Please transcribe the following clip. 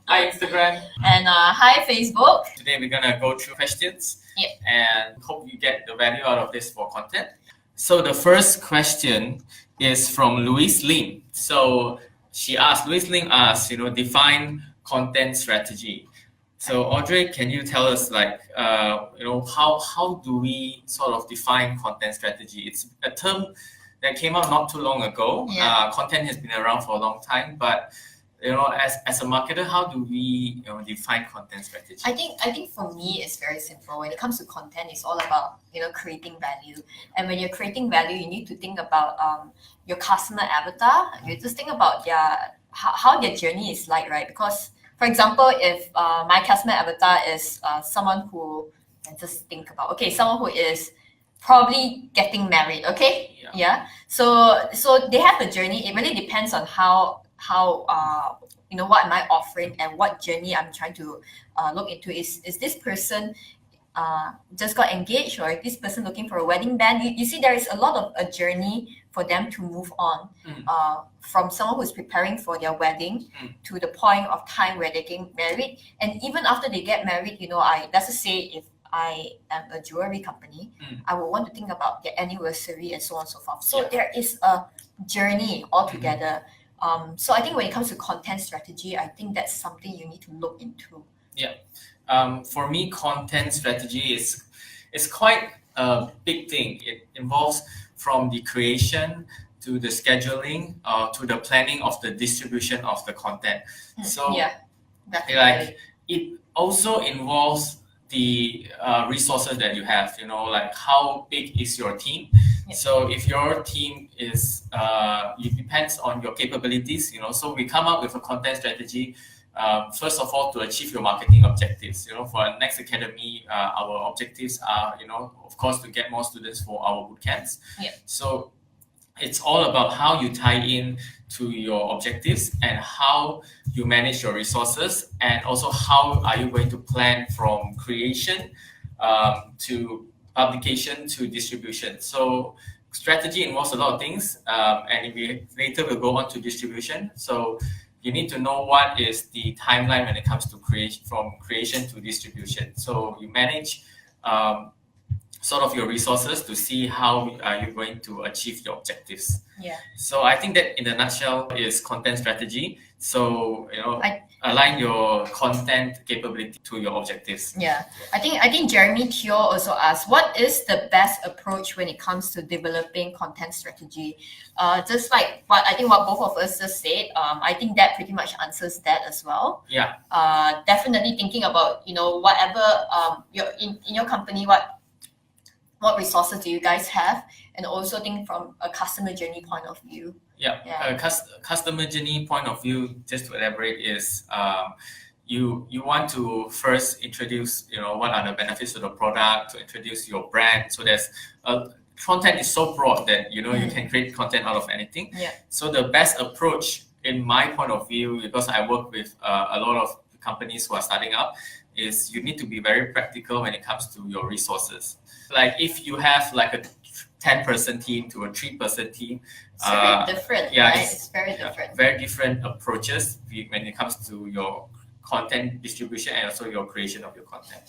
Hi Instagram. And hi Facebook. Today we're gonna go through questions. Yep. And hope you get the value out of this for content. So the first question is from Ling. So Ling asks, define content strategy. So Audrey, can you tell us how do we sort of define content strategy? It's a term that came out not too long ago. Yeah. Content has been around for a long time, but as a marketer, how do we define content strategy? I think for me it's very simple. When it comes to content, it's all about creating value. And when you're creating value, you need to think about your customer avatar. You just think about how their journey is like, right? Because for example, if my customer avatar is someone who, and just think about someone who is probably getting married. Yeah. So they have a journey. It really depends on how what am I offering and what journey I'm trying to look into. Is this person just got engaged, or is this person looking for a wedding band? You see, there is a lot of a journey for them to move on from someone who's preparing for their wedding to the point of time where they're getting married. And even after they get married, let's just say if I am a jewelry company, I would want to think about their anniversary and so on and so forth. So there is a journey altogether. So I think when it comes to content strategy, I think that's something you need to look into. Yeah. For me, content strategy is quite a big thing. It involves from the creation to the scheduling to the planning of the distribution of the content. So definitely. It also involves the resources that you have, like how big is your team. So if your team is, it depends on your capabilities, so we come up with a content strategy, first of all, to achieve your marketing objectives. For our Next Academy, our objectives are, of course, to get more students for our bootcamps. So it's all about how you tie in to your objectives and how you manage your resources, and also how are you going to plan from creation to publication to distribution. So strategy involves a lot of things, and later we'll go on to distribution. So you need to know what is the timeline when it comes to creation, from creation to distribution. So you manage sort of your resources to see how are you going to achieve your objectives. So I think that in a nutshell is content strategy. So align your content capability to your objectives. I think Jeremy Teo also asked, what is the best approach when it comes to developing content strategy? Just like what both of us just said, I think that pretty much answers that as well. Definitely thinking about whatever in your company, what resources do you guys have, and also think from a customer journey point of view. Customer journey point of view, just to elaborate, is you want to first introduce what are the benefits of the product, to introduce your brand. So there's content is so broad that you can create content out of anything. So the best approach, in my point of view, because I work with a lot of companies who are starting up, is you need to be very practical when it comes to your resources. Like if you have like a 10-person team to a 3-person team, it's very different, right? It's very different. Very different approaches when it comes to your content distribution and also your creation of your content.